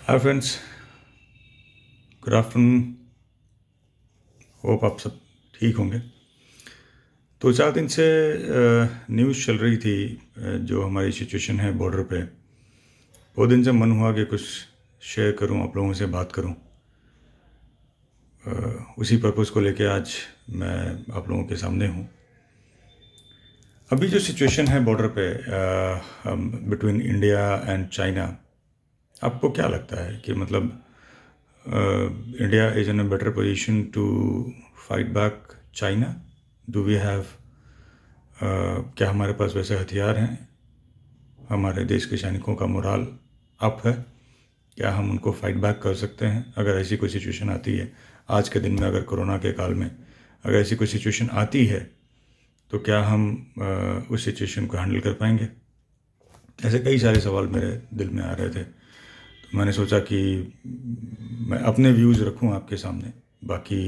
Hi friends, good afternoon. Hope आप सब ठीक होंगे। दो चार दिन से न्यूज़ चल रही थी, जो हमारी सिचुएशन है बॉर्डर पे। बहुत दिन से मन हुआ कि कुछ शेयर करूं, आप लोगों से बात करूं। उसी पर्पज़ को लेके आज मैं आप लोगों के सामने हूं। अभी जो सिचुएशन है बॉर्डर पे बिटवीन इंडिया एंड चाइना, आपको क्या लगता है कि मतलब India is in a better position to fight back China? Do we have क्या हमारे पास वैसे हथियार हैं? हमारे देश के सैनिकों का मोराल अप है? क्या हम उनको फाइट बैक कर सकते हैं? अगर ऐसी कोई सिचुएशन आती है आज के दिन में, अगर कोरोना के काल में अगर ऐसी कोई सिचुएशन आती है, तो क्या हम उस सिचुएशन को हैंडल कर पाएंगे? ऐसे कई सारे सवाल मेरे दिल में आ रहे थे, तो मैंने सोचा कि मैं अपने व्यूज़ रखूं आपके सामने। बाकी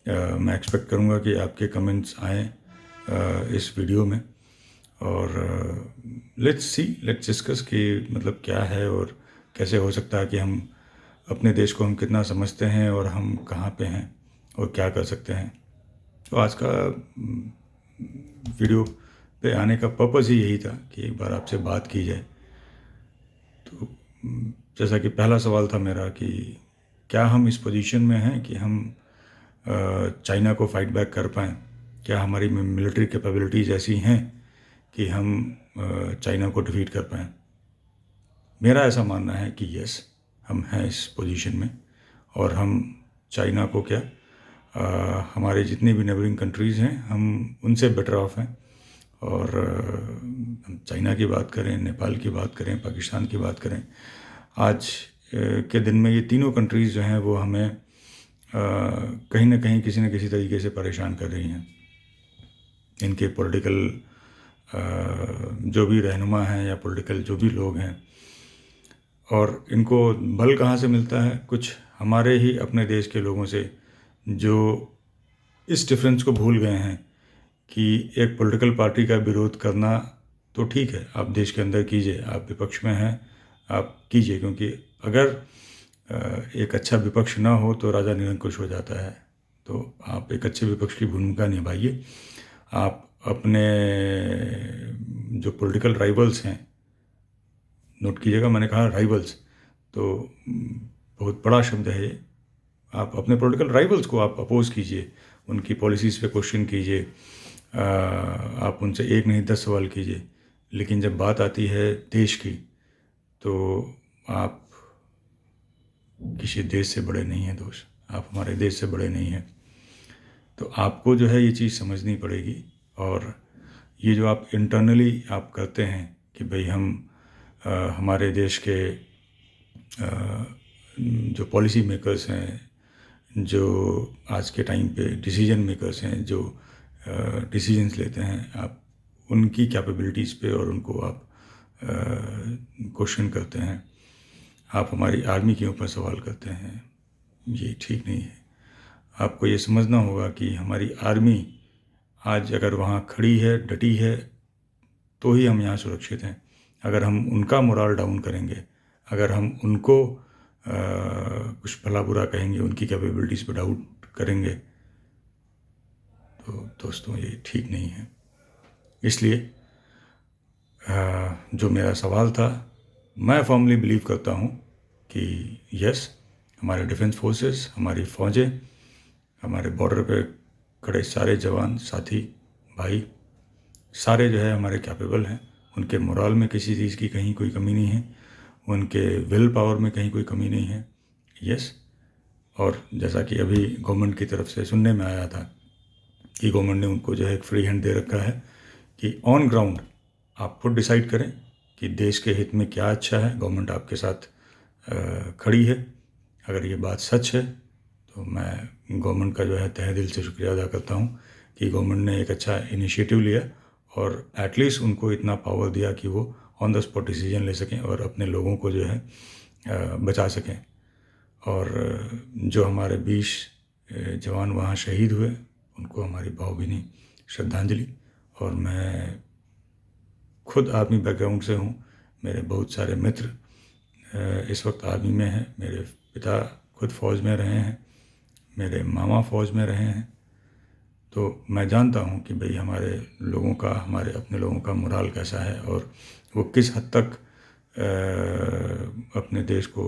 मैं एक्सपेक्ट करूंगा कि आपके कमेंट्स आएँ इस वीडियो में, और लेट्स डिस्कस कि मतलब क्या है और कैसे हो सकता है कि हम अपने देश को हम कितना समझते हैं और हम कहाँ पे हैं और क्या कर सकते हैं। तो आज का वीडियो पे आने का पर्पज़ ही यही था कि एक बार आपसे बात की जाए। तो जैसा कि पहला सवाल था मेरा कि क्या हम इस पोजीशन में हैं कि हम चाइना को फाइट बैक कर पाएँ? क्या हमारी मिलिट्री कैपेबिलिटीज़ ऐसी हैं कि हम चाइना को डिफीट कर पाएँ? मेरा ऐसा मानना है कि यस, हम हैं इस पोजीशन में, और हम चाइना को क्या हमारे जितने भी नेबरिंग कंट्रीज़ हैं हम उनसे बेटर ऑफ हैं। और हम चाइना की बात करें, नेपाल की बात करें, पाकिस्तान की बात करें, आज के दिन में ये तीनों कंट्रीज़ जो हैं वो हमें कहीं ना कहीं किसी न किसी तरीके से परेशान कर रही हैं। इनके पॉलिटिकल जो भी रहनुमा हैं या पॉलिटिकल जो भी लोग हैं, और इनको बल कहाँ से मिलता है? कुछ हमारे ही अपने देश के लोगों से, जो इस डिफरेंस को भूल गए हैं कि एक पॉलिटिकल पार्टी का विरोध करना तो ठीक है, आप देश के अंदर कीजिए, आप विपक्ष में हैं आप कीजिए, क्योंकि अगर एक अच्छा विपक्ष ना हो तो राजा निरंकुश हो जाता है। तो आप एक अच्छे विपक्ष की भूमिका निभाइए। आप अपने जो पॉलिटिकल राइवल्स हैं, नोट कीजिएगा मैंने कहा राइवल्स, तो बहुत बड़ा शब्द है ये। आप अपने पॉलिटिकल राइवल्स को आप अपोज कीजिए, उनकी पॉलिसीज़ पे क्वेश्चन कीजिए, आप उनसे एक नहीं 10 सवाल कीजिए। लेकिन जब बात आती है देश की, तो आप किसी देश से बड़े नहीं हैं दोस्त, आप हमारे देश से बड़े नहीं हैं। तो आपको जो है ये चीज़ समझनी पड़ेगी। और ये जो आप इंटरनली आप करते हैं कि भाई हम हमारे देश के जो पॉलिसी मेकर्स हैं, जो आज के टाइम पे डिसीजन मेकर्स हैं, जो डिसीजंस लेते हैं, आप उनकी कैपेबिलिटीज़ पे और उनको आप क्वेश्चन करते हैं, आप हमारी आर्मी के ऊपर सवाल करते हैं। ये ठीक नहीं है। आपको ये समझना होगा कि हमारी आर्मी आज अगर वहाँ खड़ी है, डटी है, तो ही हम यहाँ सुरक्षित हैं। अगर हम उनका मोराल डाउन करेंगे, अगर हम उनको कुछ भला बुरा कहेंगे, उनकी कैपेबिलिटीज़ पर डाउट करेंगे, तो दोस्तों ये ठीक नहीं है। इसलिए जो मेरा सवाल था, मैं फर्मली बिलीव करता हूँ कि यस, हमारे डिफेंस फोर्सेस, हमारी फ़ौजें, हमारे बॉर्डर पे खड़े सारे जवान साथी भाई, सारे जो है हमारे कैपेबल हैं। उनके मोराल में किसी चीज़ की कहीं कोई कमी नहीं है, उनके विल पावर में कहीं कोई कमी नहीं है। यस, और जैसा कि अभी गवर्नमेंट की तरफ से सुनने में आया था कि गवर्नमेंट ने उनको जो है एक फ्री हैंड दे रखा है कि ऑन ग्राउंड आप खुद डिसाइड करें कि देश के हित में क्या अच्छा है। गवर्नमेंट आपके साथ खड़ी है। अगर ये बात सच है तो मैं गवर्नमेंट का जो है तहे दिल से शुक्रिया अदा करता हूँ कि गवर्नमेंट ने एक अच्छा इनिशिएटिव लिया और एटलीस्ट उनको इतना पावर दिया कि वो ऑन द स्पॉट डिसीजन ले सकें और अपने लोगों को जो है बचा सकें। और जो हमारे 20 जवान वहाँ शहीद हुए, उनको हमारी भावभीनी श्रद्धांजलि। और मैं खुद आर्मी बैकग्राउंड से हूँ, मेरे बहुत सारे मित्र इस वक्त आर्मी में हैं। मेरे पिता खुद फ़ौज में रहे हैं, मेरे मामा फ़ौज में रहे हैं। तो मैं जानता हूँ कि भाई हमारे लोगों का, हमारे अपने लोगों का मोराल कैसा है और वो किस हद तक अपने देश को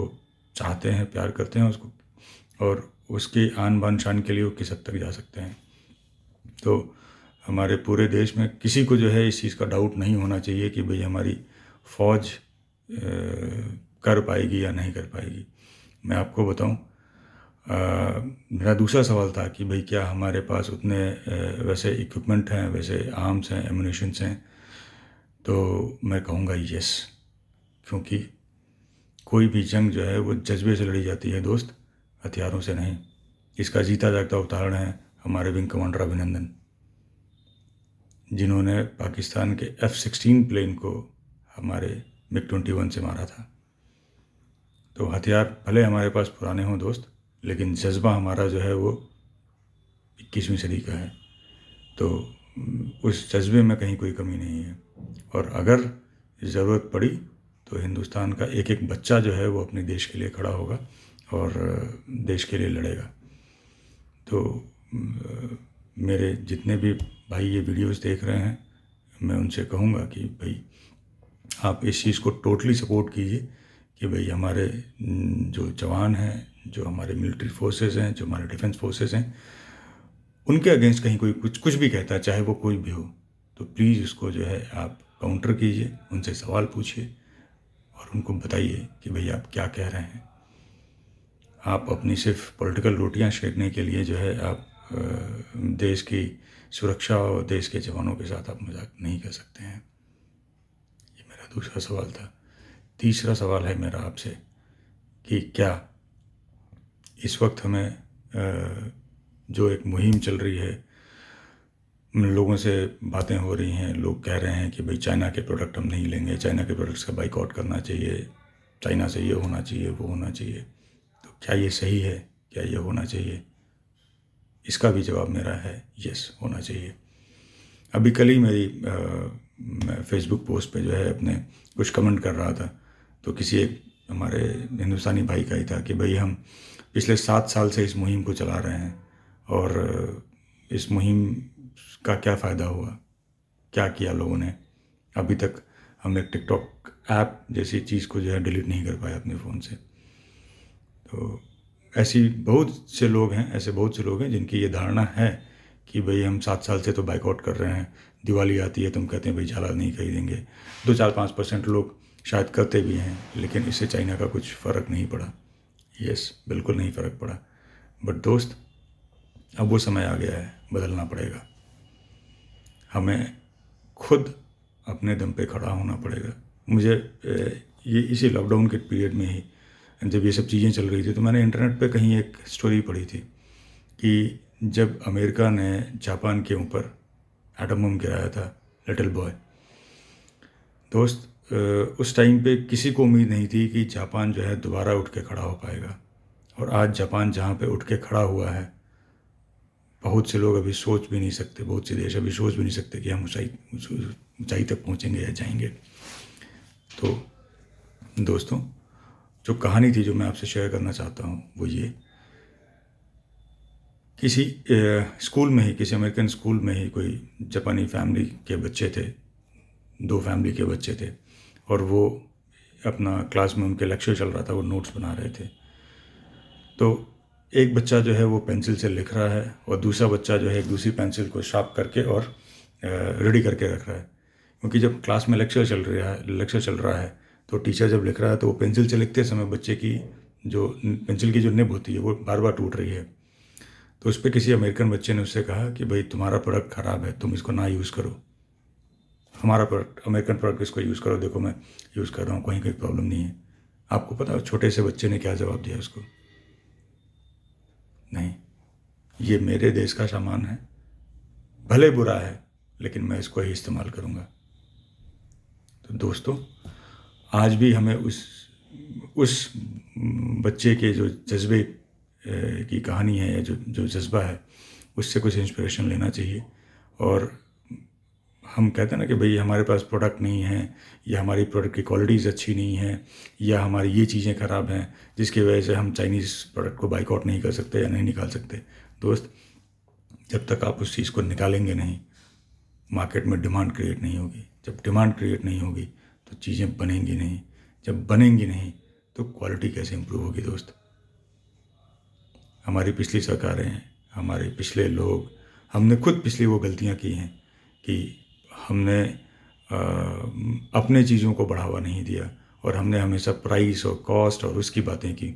चाहते हैं, प्यार करते हैं उसको, और उसकी आन बान शान के लिए वो किस हद तक जा सकते हैं। तो हमारे पूरे देश में किसी को जो है इस चीज़ का डाउट नहीं होना चाहिए कि भाई हमारी फ़ौज कर पाएगी या नहीं कर पाएगी। मैं आपको बताऊं, मेरा दूसरा सवाल था कि भाई क्या हमारे पास उतने वैसे इक्विपमेंट हैं, वैसे आर्म्स हैं, एमुनिशंस हैं। तो मैं कहूँगा यस, क्योंकि कोई भी जंग जो है वो जज्बे से लड़ी जाती है दोस्त, हथियारों से नहीं। इसका जीता जागता उदाहरण है हमारे विंग कमांडर अभिनंदन, जिन्होंने पाकिस्तान के F-16 प्लेन को हमारे MiG-21 से मारा था। तो हथियार भले हमारे पास पुराने हों दोस्त, लेकिन जज्बा हमारा जो है वो 21वीं सदी का है। तो उस जज्बे में कहीं कोई कमी नहीं है। और अगर ज़रूरत पड़ी तो हिंदुस्तान का एक एक बच्चा जो है वो अपने देश के लिए खड़ा होगा और देश के लिए लड़ेगा। तो मेरे जितने भी भाई ये वीडियोस देख रहे हैं, मैं उनसे कहूँगा कि भाई आप इस चीज़ को टोटली सपोर्ट कीजिए कि भाई हमारे जो जवान हैं, जो हमारे मिलिट्री फोर्सेस हैं, जो हमारे डिफेंस फोर्सेस हैं, उनके अगेंस्ट कहीं कोई कुछ भी कहता है, चाहे वो कोई भी हो, तो प्लीज़ उसको जो है आप काउंटर कीजिए, उनसे सवाल पूछिए और उनको बताइए कि भाई आप क्या कह रहे हैं। आप अपनी सिर्फ पॉलिटिकल रोटियां सेकने के लिए जो है आप देश की सुरक्षा और देश के जवानों के साथ आप मजाक नहीं कर सकते हैं। ये मेरा दूसरा सवाल था। तीसरा सवाल है मेरा आपसे कि क्या इस वक्त हमें जो एक मुहिम चल रही है, लोगों से बातें हो रही हैं, लोग कह रहे हैं कि भाई चाइना के प्रोडक्ट हम नहीं लेंगे, चाइना के प्रोडक्ट्स का बाइकआउट करना चाहिए, चाइना से ये होना चाहिए, वो होना चाहिए। तो क्या ये सही है? क्या ये होना चाहिए? इसका भी जवाब मेरा है यस, होना चाहिए। अभी कल ही मैं फेसबुक पोस्ट पे जो है अपने कुछ कमेंट कर रहा था, तो किसी एक हमारे हिंदुस्तानी भाई का ही था कि भाई हम पिछले 7 साल से इस मुहिम को चला रहे हैं और इस मुहिम का क्या फ़ायदा हुआ, क्या किया लोगों ने। अभी तक हम एक टिकटॉक ऐप जैसी चीज़ को जो है डिलीट नहीं कर पाए अपने फ़ोन से। तो ऐसे बहुत से लोग हैं जिनकी ये धारणा है कि भाई हम 7 साल से तो बाइकआउट कर रहे हैं, दिवाली आती है तुम कहते हैं भाई झाला नहीं खरीदेंगे। 2-4-5% लोग शायद करते भी हैं, लेकिन इससे चाइना का कुछ फ़र्क नहीं पड़ा। यस, बिल्कुल नहीं फ़र्क पड़ा। बट दोस्त, अब वो समय आ गया है, बदलना पड़ेगा। हमें खुद अपने दम पे खड़ा होना पड़ेगा। मुझे ये इसी लॉकडाउन के पीरियड में ही जब ये सब चीज़ें चल रही थी, तो मैंने इंटरनेट पे कहीं एक स्टोरी पढ़ी थी कि जब अमेरिका ने जापान के ऊपर एटम बम गिराया था, लिटिल बॉय दोस्त, उस टाइम पे किसी को उम्मीद नहीं थी कि जापान जो है दोबारा उठ के खड़ा हो पाएगा। और आज जापान जहाँ पे उठ के खड़ा हुआ है, बहुत से लोग अभी सोच भी नहीं सकते, बहुत से देश अभी सोच भी नहीं सकते कि हम ऊंचाई तक पहुँचेंगे या जाएंगे। तो दोस्तों, जो कहानी थी जो मैं आपसे शेयर करना चाहता हूँ वो ये, किसी स्कूल में ही, किसी अमेरिकन स्कूल में ही कोई जापानी फैमिली के बच्चे थे, 2 फैमिली के बच्चे थे, और वो अपना क्लास में उनके लेक्चर चल रहा था, वो नोट्स बना रहे थे। तो एक बच्चा जो है वो पेंसिल से लिख रहा है और दूसरा बच्चा जो है एक दूसरी पेंसिल को शार्प करके और रेडी करके रख रहा है। क्योंकि जब क्लास में लेक्चर चल रहा है तो टीचर जब लिख रहा है तो वो पेंसिल से लिखते समय बच्चे की जो पेंसिल की जो निब होती है वो बार बार टूट रही है। तो उस पर किसी अमेरिकन बच्चे ने उससे कहा कि भाई तुम्हारा प्रोडक्ट ख़राब है, तुम इसको ना यूज़ करो, हमारा प्रोडक्ट, अमेरिकन प्रोडक्ट, इसको यूज़ करो, देखो मैं यूज़ कर रहा हूँ, कहीं कोई प्रॉब्लम नहीं है। आपको पता है छोटे से बच्चे ने क्या जवाब दिया उसको? नहीं, ये मेरे देश का सामान है, भले बुरा है लेकिन मैं इसको ही इस्तेमाल करूँगा। तो दोस्तों, आज भी हमें उस बच्चे के जो जज्बे की कहानी है, या जो जज्बा है, उससे कुछ इंस्पिरेशन लेना चाहिए और हम कहते हैं ना कि भाई हमारे पास प्रोडक्ट नहीं है, या हमारी प्रोडक्ट की क्वालिटीज़ अच्छी नहीं है, या हमारी ये चीज़ें ख़राब हैं जिसकी वजह से हम चाइनीज़ प्रोडक्ट को बाइकआउट नहीं कर सकते या नहीं निकाल सकते। दोस्त, जब तक आप उस चीज़ को निकालेंगे नहीं, मार्केट में डिमांड क्रिएट नहीं होगी। जब डिमांड क्रिएट नहीं होगी तो चीज़ें बनेंगी नहीं। जब बनेंगी नहीं तो क्वालिटी कैसे इम्प्रूव होगी दोस्त? हमारी पिछली सरकारें, हमारे पिछले लोग, हमने खुद पिछली वो गलतियाँ की हैं कि हमने अपने चीज़ों को बढ़ावा नहीं दिया, और हमने हमेशा प्राइस और कॉस्ट और उसकी बातें की,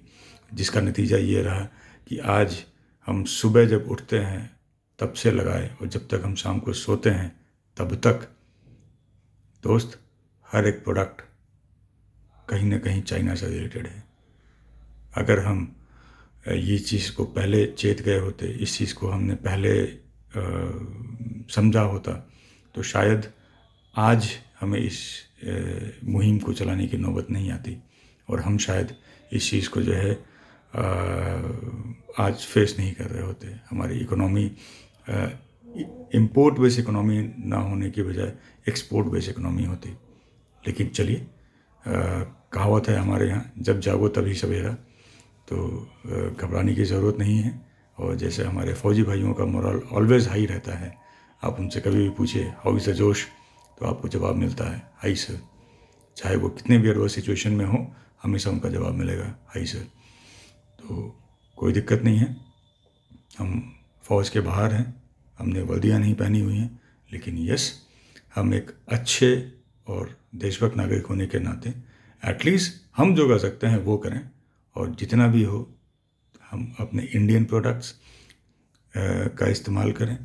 जिसका नतीजा ये रहा कि आज हम सुबह जब उठते हैं तब से लगाए और जब तक हम शाम को सोते हैं तब तक दोस्त, हर एक प्रोडक्ट कहीं ना कहीं चाइना से रिलेटेड है। अगर हम ये चीज़ को पहले चेत गए होते, इस चीज़ को हमने पहले समझा होता, तो शायद आज हमें इस मुहिम को चलाने की नौबत नहीं आती, और हम शायद इस चीज़ को जो है आज फेस नहीं कर रहे होते। हमारी इकोनॉमी इंपोर्ट बेस इकोनॉमी ना होने की बजाय एक्सपोर्ट बेस इकोनॉमी होती। लेकिन चलिए, कहावत है हमारे यहाँ, जब जागो तभी सवेरा, तो घबराने की ज़रूरत नहीं है। और जैसे हमारे फ़ौजी भाइयों का मोरल ऑलवेज़ हाई रहता है, आप उनसे कभी भी पूछिए हाउ इज़ द जोश, तो आपको जवाब मिलता है हाई सर। चाहे वो कितने भी एडवर्स सिचुएशन में हो, हमेशा उनका जवाब मिलेगा हाई सर। तो कोई दिक्कत नहीं है, हम फ़ौज के बाहर हैं, हमने वर्दियाँ नहीं पहनी हुई हैं, लेकिन यस, हम एक अच्छे और देशभक्त नागरिक होने के नाते एटलीस्ट हम जो कर सकते हैं वो करें, और जितना भी हो हम अपने इंडियन प्रोडक्ट्स का इस्तेमाल करें।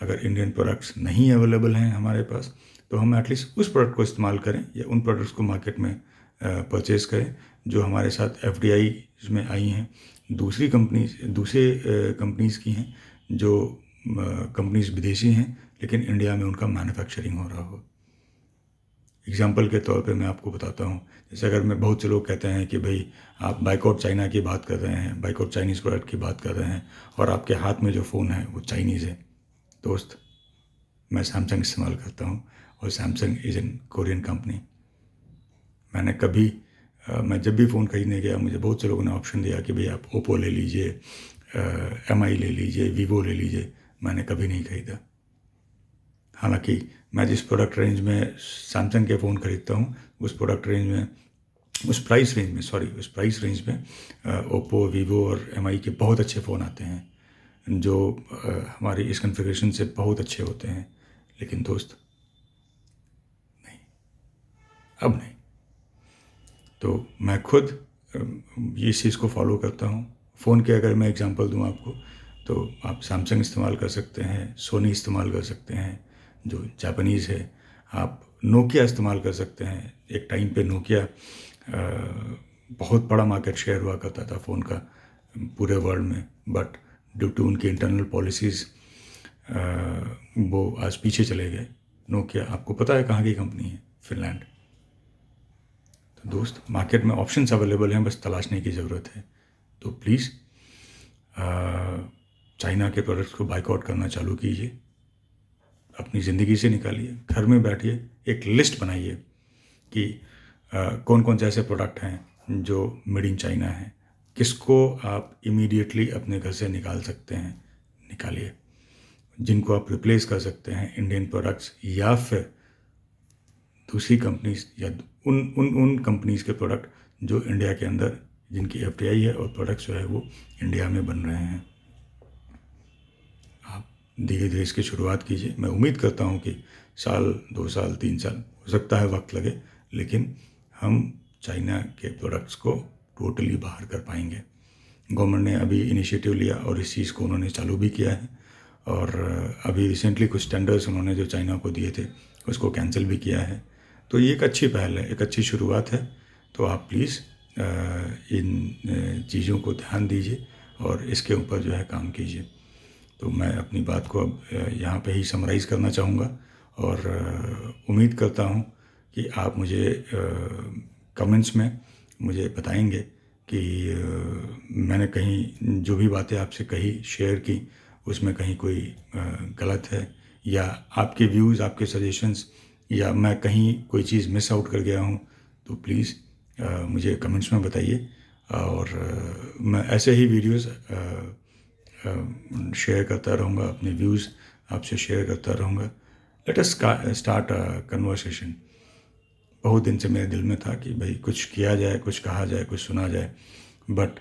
अगर इंडियन प्रोडक्ट्स नहीं अवेलेबल हैं हमारे पास, तो हम एटलीस्ट उस प्रोडक्ट को इस्तेमाल करें, या उन प्रोडक्ट्स को मार्केट में परचेज़ करें जो हमारे साथ FDI में आई हैं, दूसरे कंपनीज़ की हैं, जो कंपनीज़ विदेशी हैं लेकिन इंडिया में उनका मैन्युफैक्चरिंग हो रहा हो। एग्जाम्पल के तौर पे मैं आपको बताता हूँ, जैसे अगर मैं, बहुत से लोग कहते हैं कि भाई आप बाइकआउट चाइना की बात कर रहे हैं, बाइकआउट चाइनीज़ प्रोडक्ट की बात कर रहे हैं, और आपके हाथ में जो फ़ोन है वो चाइनीज़ है। दोस्त, मैं सैमसंग इस्तेमाल करता हूँ, और Samsung is an Korean company. मैंने कभी मैं जब भी फ़ोन खरीदने गया, मुझे बहुत से लोगों ने ऑप्शन दिया कि भाई आप ओप्पो ले लीजिए, MI ले लीजिए, वीवो ले लीजिए। मैंने कभी नहीं खरीदा। हालांकि मैं जिस प्रोडक्ट रेंज में सैमसंग के फ़ोन खरीदता हूँ, उस प्राइस रेंज में ओप्पो, वीवो और MI के बहुत अच्छे फ़ोन आते हैं, जो हमारी इस कॉन्फ़िगरेशन से बहुत अच्छे होते हैं। लेकिन दोस्त, नहीं, अब नहीं। तो मैं खुद इस चीज़ को फॉलो करता हूँ। फ़ोन के अगर मैं एग्जांपल दूँ आपको, तो आप सैमसंग इस्तेमाल कर सकते हैं, सोनी इस्तेमाल कर सकते हैं जो जापानीज़ है, आप नोकिया इस्तेमाल कर सकते हैं। एक टाइम पे नोकिया बहुत बड़ा मार्केट शेयर हुआ करता था फ़ोन का पूरे वर्ल्ड में, बट ड्यू टू उनकी इंटरनल पॉलिसीज़ वो आज पीछे चले गए। नोकिया आपको पता है कहाँ की कंपनी है? फिनलैंड। तो दोस्त, मार्केट में ऑप्शंस अवेलेबल हैं, बस तलाशने की ज़रूरत है। तो प्लीज़ चाइना के प्रोडक्ट्स को बाइकआउट करना चालू कीजिए, अपनी ज़िंदगी से निकालिए। घर में बैठिए, एक लिस्ट बनाइए कि कौन कौन से ऐसे प्रोडक्ट हैं जो मेड इन चाइना हैं, किसको आप इमीडिएटली अपने घर से निकाल सकते हैं, निकालिए। जिनको आप रिप्लेस कर सकते हैं इंडियन प्रोडक्ट्स, या फिर दूसरी कंपनीज, या उन कंपनीज़ के प्रोडक्ट जो इंडिया के अंदर, जिनकी FDI है और प्रोडक्ट्स जो है वो इंडिया में बन रहे हैं। आप धीरे धीरे इसकी शुरुआत कीजिए। मैं उम्मीद करता हूँ कि साल, 2 साल, 3 साल, हो सकता है वक्त लगे, लेकिन हम चाइना के प्रोडक्ट्स को टोटली बाहर कर पाएंगे। गवर्नमेंट ने अभी इनिशिएटिव लिया और इस चीज़ को उन्होंने चालू भी किया है, और अभी रिसेंटली कुछ टेंडर्स उन्होंने जो चाइना को दिए थे उसको कैंसिल भी किया है। तो ये एक अच्छी पहल है, एक अच्छी शुरुआत है। तो आप प्लीज़ इन चीज़ों को ध्यान दीजिए और इसके ऊपर जो है काम कीजिए। तो मैं अपनी बात को अब यहाँ पे ही समराइज़ करना चाहूँगा, और उम्मीद करता हूँ कि आप मुझे कमेंट्स में मुझे बताएंगे कि मैंने कहीं जो भी बातें आपसे कही, शेयर की, उसमें कहीं कोई गलत है या आपके व्यूज़, आपके सजेशंस, या मैं कहीं कोई चीज़ मिस आउट कर गया हूँ तो प्लीज़ मुझे कमेंट्स में बताइए। और मैं ऐसे ही वीडियोस शेयर करता रहूँगा, अपने व्यूज़ आपसे शेयर करता रहूँगा। Let us start a conversation. बहुत दिन से मेरे दिल में था कि भाई कुछ किया जाए, कुछ कहा जाए, कुछ सुना जाए, बट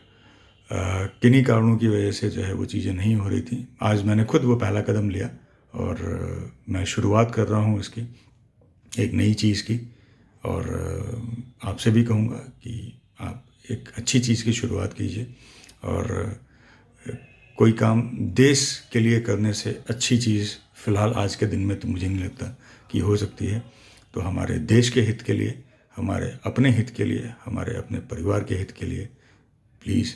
किन्हीं कारणों की वजह से जो है वो चीज़ें नहीं हो रही थी। आज मैंने खुद वो पहला कदम लिया और मैं शुरुआत कर रहा हूँ इसकी, एक नई चीज़ की। और आपसे भी कहूँगा कि आप एक अच्छी चीज़ की शुरुआत कीजिए। और कोई काम देश के लिए करने से अच्छी चीज़ फ़िलहाल आज के दिन में तो मुझे नहीं लगता कि हो सकती है। तो हमारे देश के हित के लिए, हमारे अपने हित के लिए, हमारे अपने परिवार के हित के लिए प्लीज़,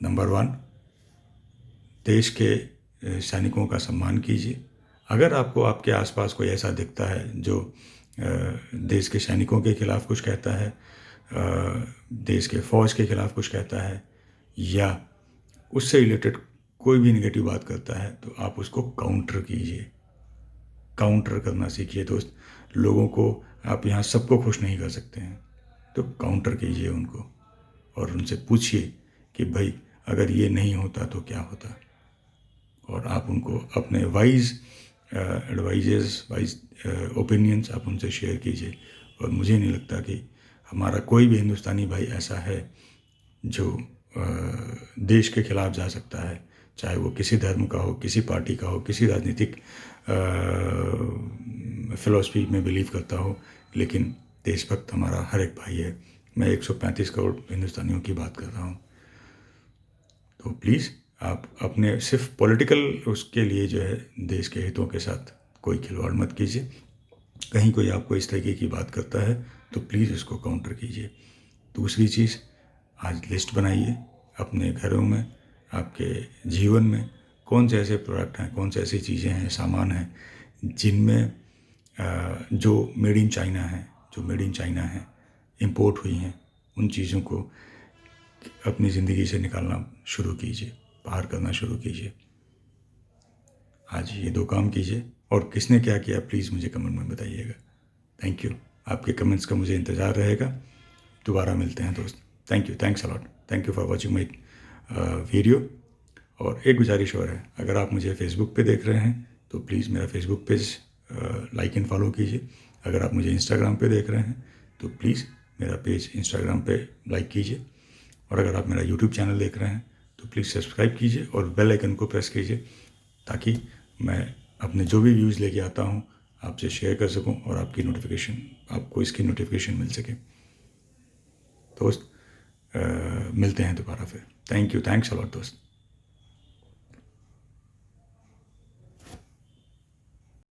नंबर 1, देश के सैनिकों का सम्मान कीजिए। अगर आपको आपके आसपास कोई ऐसा दिखता है जो देश के सैनिकों के खिलाफ़ कुछ कहता है, देश के फ़ौज के खिलाफ़ कुछ कहता है, या उससे रिलेटेड कोई भी नेगेटिव बात करता है, तो आप उसको काउंटर कीजिए। काउंटर करना सीखिए दोस्त। लोगों को आप यहाँ सबको खुश नहीं कर सकते हैं, तो काउंटर कीजिए उनको और उनसे पूछिए कि भाई अगर ये नहीं होता तो क्या होता। और आप उनको अपने वाइज एडवाइजेस, वाइज ओपिनियंस आप उनसे शेयर कीजिए। और मुझे नहीं लगता कि हमारा कोई भी हिंदुस्तानी भाई ऐसा है जो देश के खिलाफ जा सकता है, चाहे वो किसी धर्म का हो, किसी पार्टी का हो, किसी राजनीतिक फ़िलॉसफी में बिलीव करता हो, लेकिन देशभक्त हमारा हर एक भाई है। मैं 135 करोड़ हिंदुस्तानियों की बात कर रहा हूँ। तो प्लीज़ आप अपने सिर्फ पॉलिटिकल उसके लिए जो है देश के हितों के साथ कोई खिलवाड़ मत कीजिए। कहीं कोई आपको इस तरीके की बात करता है तो प्लीज़ उसको काउंटर कीजिए। दूसरी चीज़, आज लिस्ट बनाइए अपने घरों में, आपके जीवन में कौन से ऐसे प्रोडक्ट हैं, कौन से ऐसी चीज़ें हैं, सामान हैं जिनमें जो मेड इन चाइना है, जो मेड इन चाइना है, इम्पोर्ट हुई हैं, उन चीज़ों को अपनी ज़िंदगी से निकालना शुरू कीजिए, बाहर करना शुरू कीजिए। आज ये 2 काम कीजिए। और किसने क्या किया प्लीज़ मुझे कमेंट में बताइएगा। Thank you. आपके कमेंट्स का मुझे इंतज़ार रहेगा। दोबारा मिलते हैं दोस्त। Thank you, thanks a lot. Thank you for watching my video. और एक गुजारिश और है, अगर आप मुझे फेसबुक पे देख रहे हैं तो प्लीज़ मेरा Facebook page like and follow कीजिए। अगर आप मुझे इंस्टाग्राम पे देख रहे हैं तो प्लीज़ मेरा पेज इंस्टाग्राम पे लाइक कीजिए। और अगर आप मेरा यूट्यूब चैनल देख रहे हैं तो प्लीज़ सब्सक्राइब कीजिए और बेल आइकन को प्रेस कीजिए, ताकि मैं अपने जो भी व्यूज़ लेके आता हूँ आपसे शेयर कर सकूँ और आपको इसकी नोटिफिकेशन मिल सके। दोस्त, मिलते हैं दोबारा फिर। थैंक यू, थैंक्स अलॉट दोस्त।